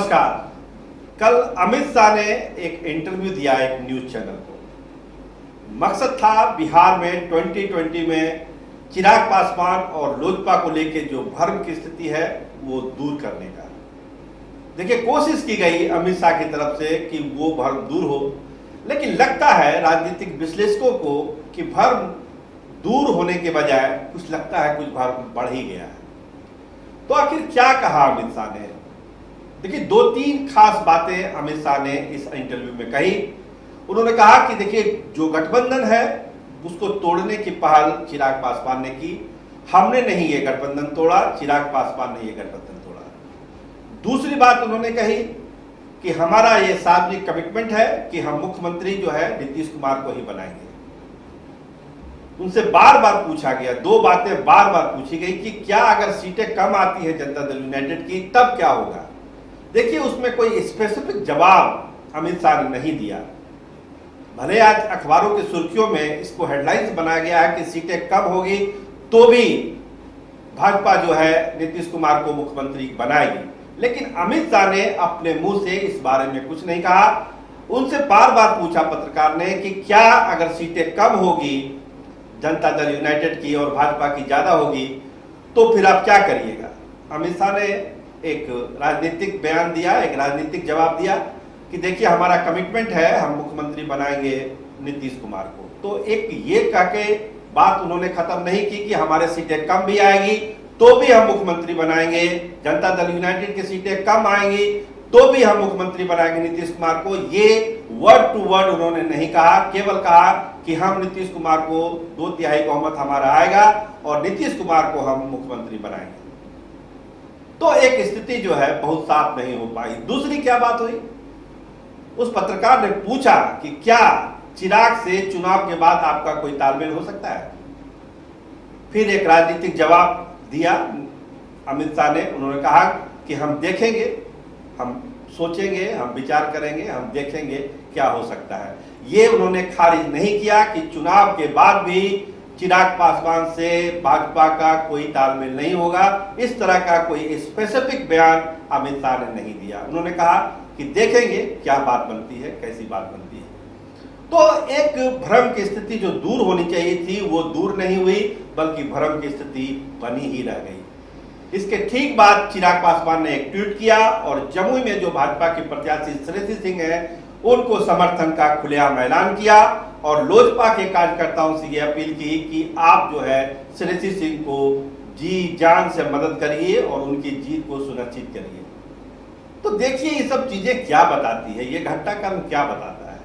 नमस्कार। कल अमित शाह ने एक इंटरव्यू दिया एक न्यूज चैनल को। मकसद था बिहार में 2020 में चिराग पासवान और लोजपा को लेकर जो भ्रम की स्थिति है वो दूर करने का। देखिए, कोशिश की गई अमित शाह की तरफ से कि वो भ्रम दूर हो, लेकिन लगता है राजनीतिक विश्लेषकों को कि भ्रम दूर होने के बजाय कुछ लगता है कुछ भ्रम बढ़ ही गया है। तो आखिर क्या कहा अमित शाह ने? देखिए, दो तीन खास बातें अमित शाह ने इस इंटरव्यू में कही। उन्होंने कहा कि देखिए, जो गठबंधन है उसको तोड़ने की पहल चिराग पासवान ने की। हमने नहीं ये गठबंधन तोड़ा, चिराग पासवान ने ये गठबंधन तोड़ा। दूसरी बात उन्होंने कही कि हमारा ये सार्वजनिक कमिटमेंट है कि हम मुख्यमंत्री जो है नीतीश कुमार को ही बनाएंगे। उनसे बार बार पूछा गया, दो बातें बार बार पूछी गई कि क्या अगर सीटें कम आती है जनता दल यूनाइटेड की तब क्या होगा। देखिए, उसमें कोई स्पेसिफिक जवाब अमित शाह ने नहीं दिया। भले आज अखबारों की सुर्खियों में इसको हेडलाइंस बनाया गया है कि सीटें कम होगी तो भी भाजपा जो है नीतीश कुमार को मुख्यमंत्री बनाएगी, लेकिन अमित शाह ने अपने मुंह से इस बारे में कुछ नहीं कहा। उनसे बार बार पूछा पत्रकार ने कि क्या अगर सीटें कम होगी जनता दल यूनाइटेड की और भाजपा की ज्यादा होगी तो फिर आप क्या करिएगा। अमित शाह ने एक राजनीतिक बयान दिया, एक राजनीतिक जवाब दिया कि देखिए, हमारा कमिटमेंट है, हम मुख्यमंत्री बनाएंगे नीतीश कुमार को। तो एक ये कह के बात उन्होंने खत्म नहीं की कि हमारे सीटें कम भी आएगी तो भी हम मुख्यमंत्री बनाएंगे, जनता दल यूनाइटेड की सीटें कम आएंगी तो भी हम मुख्यमंत्री बनाएंगे नीतीश कुमार को। ये वर्ड टू वर्ड उन्होंने नहीं कहा, केवल कहा कि हम नीतीश कुमार को 2/3 बहुमत हमारा आएगा और नीतीश कुमार को हम मुख्यमंत्री बनाएंगे। तो एक स्थिति जो है बहुत साफ नहीं हो पाई। दूसरी क्या बात हुई, उस पत्रकार ने पूछा कि क्या चिराग से चुनाव के बाद आपका कोई तालमेल हो सकता है। फिर एक राजनीतिक जवाब दिया अमित शाह ने। उन्होंने कहा कि हम देखेंगे, हम सोचेंगे, हम विचार करेंगे, हम देखेंगे क्या हो सकता है। ये उन्होंने खारिज नहीं किया कि चुनाव के बाद भी चिराग पासवान से भाजपा का कोई तालमेल नहीं होगा। इस तरह का कोई स्पेसिफिक बयान अमित शाह ने नहीं दिया। उन्होंने कहा कि देखेंगे क्या बात बनती है, कैसी बात बनती है। तो एक भ्रम की स्थिति जो दूर होनी चाहिए थी वो दूर नहीं हुई, बल्कि भ्रम की स्थिति बनी ही रह गई। इसके ठीक बाद चिराग पासवान ने एक ट्वीट किया और जमुई में जो भाजपा के प्रत्याशी श्रेयसी सिंह हैं उनको समर्थन का खुलेआम ऐलान किया और लोजपा के कार्यकर्ताओं से यह अपील की कि आप जो है श्रेयसी सिंह को जी जान से मदद करिए और उनकी जीत को सुनिश्चित करिए। तो देखिए, ये सब चीजें क्या बताती है, ये घटनाक्रम क्या बताता है।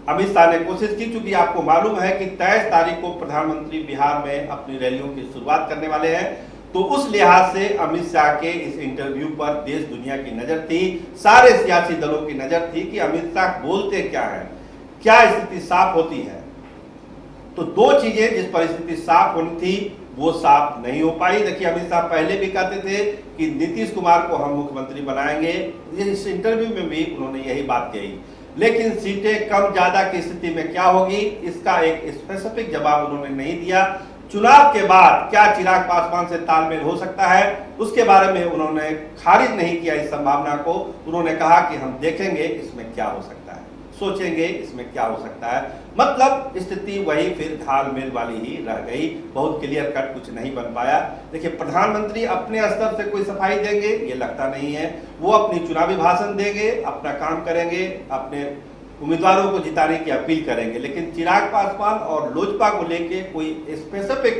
अमित शाह ने कोशिश की, चूंकि आपको मालूम है कि 23 तारीख को प्रधानमंत्री बिहार में अपनी रैलियों की शुरुआत करने वाले हैं, तो उस लिहाज से अमित शाह के इस इंटरव्यू पर देश दुनिया की नजर थी, सारे सियासी दलों की नजर थी कि अमित शाह बोलते क्या है, क्या स्थिति साफ होती है। तो दो चीजें जिस पर स्थिति साफ होनी थी वो साफ नहीं हो पाई। देखिए, अमित शाह पहले भी कहते थे कि नीतीश कुमार को हम मुख्यमंत्री बनाएंगे, इस इंटरव्यू में भी उन्होंने यही बात कही, लेकिन सीटें कम ज्यादा की स्थिति में क्या होगी इसका एक स्पेसिफिक जवाब उन्होंने नहीं दिया। चुनाव के बाद क्या चिराग पासवान से तालमेल हो सकता है उसके बारे में उन्होंने खारिज नहीं किया इस संभावना को। उन्होंने कहा कि हम देखेंगे इसमें क्या हो सकता है, सोचेंगे इसमें क्या हो सकता है। मतलब स्थिति वही फिर घालमेल वाली ही रह गई, बहुत क्लियर कट कुछ नहीं बन पाया। देखिए, प्रधानमंत्री अपने स्तर से कोई सफाई देंगे ये लगता नहीं है। वो अपनी चुनावी भाषण देंगे, अपना काम करेंगे, अपने उम्मीदवारों को जिताने की अपील करेंगे, लेकिन चिराग पासवान और लोजपा को लेके कोई स्पेसिफिक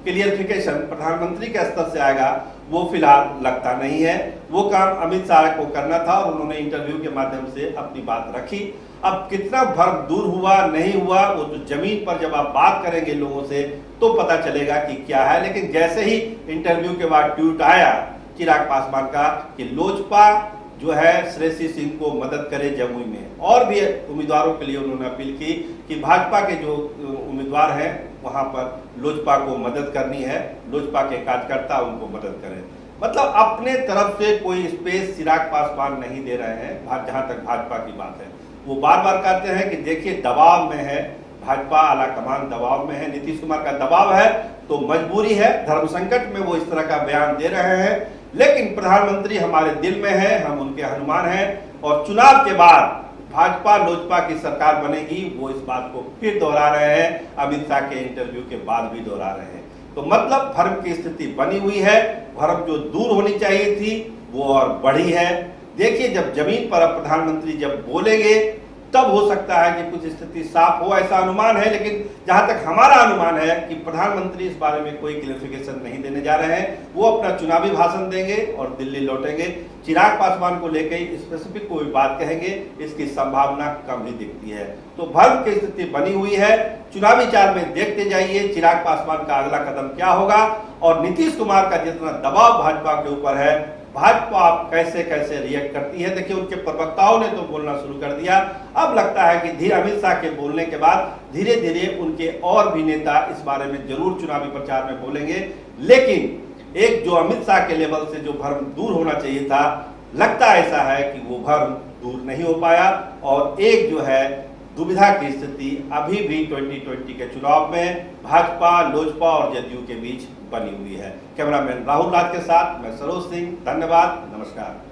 क्लियरिफिकेशन प्रधानमंत्री के स्तर से आएगा वो फिलहाल लगता नहीं है। वो काम अमित शाह को करना था और उन्होंने इंटरव्यू के माध्यम से अपनी बात रखी। अब कितना भ्रम दूर हुआ नहीं हुआ वो तो जमीन पर जब आप बात करेंगे लोगों से तो पता चलेगा कि क्या है। लेकिन जैसे ही इंटरव्यू के बाद ट्वीट आया चिराग पासवान का कि लोजपा जो है श्रेयसी सिंह को मदद करे जमुई में, और भी उम्मीदवारों के लिए उन्होंने अपील की कि भाजपा के जो उम्मीदवार हैं वहां पर लोजपा को मदद करनी है, लोजपा के कार्यकर्ता उनको मदद करें। मतलब अपने तरफ से कोई स्पेस चिराग पासवान नहीं दे रहे हैं। जहां तक भाजपा की बात है, वो बार बार कहते हैं कि देखिए दबाव में है भाजपा, आला कमान दबाव में है, नीतीश कुमार का दबाव है तो मजबूरी है, धर्म संकट में वो इस तरह का बयान दे रहे हैं। लेकिन प्रधानमंत्री हमारे दिल में है, हम उनके हनुमान हैं और चुनाव के बाद भाजपा लोजपा की सरकार बनेगी, वो इस बात को फिर दोहरा रहे हैं, अमित शाह के इंटरव्यू के बाद भी दोहरा रहे हैं। तो मतलब भ्रम की स्थिति बनी हुई है, भ्रम जो दूर होनी चाहिए थी वो और बढ़ी है। देखिए, जब जमीन पर अब प्रधानमंत्री जब बोलेंगे तब हो सकता है कि कुछ स्थिति साफ हो, ऐसा अनुमान है। लेकिन जहां तक हमारा अनुमान है कि प्रधानमंत्री इस बारे में कोई क्लैरिफिकेशन नहीं देने जा रहे हैं, वो अपना चुनावी भाषण देंगे और दिल्ली लौटेंगे। चिराग पासवान को लेकर स्पेसिफिक कोई बात कहेंगे, इसकी संभावना कम ही दिखती है। तो भ्रम की स्थिति बनी हुई है। चुनावी चाल में देखते जाइए चिराग पासवान का अगला कदम क्या होगा और नीतीश कुमार का जितना दबाव भाजपा के ऊपर है, भाजपा आप कैसे कैसे रिएक्ट करती है। देखिए, उनके प्रवक्ताओं ने तो बोलना शुरू कर दिया। अब लगता है कि धीरे अमित शाह के बोलने के बाद धीरे धीरे उनके और भी नेता इस बारे में जरूर चुनावी प्रचार में बोलेंगे। लेकिन एक जो अमित शाह के लेवल से जो भ्रम दूर होना चाहिए था, लगता ऐसा है कि वो भ्रम दूर नहीं हो पाया और एक जो है दुविधा की स्थिति अभी भी 2020 के चुनाव में भाजपा, लोजपा और जदयू के बीच बनी हुई है। कैमरामैन राहुल राज के साथ मैं सरोज सिंह, धन्यवाद, नमस्कार।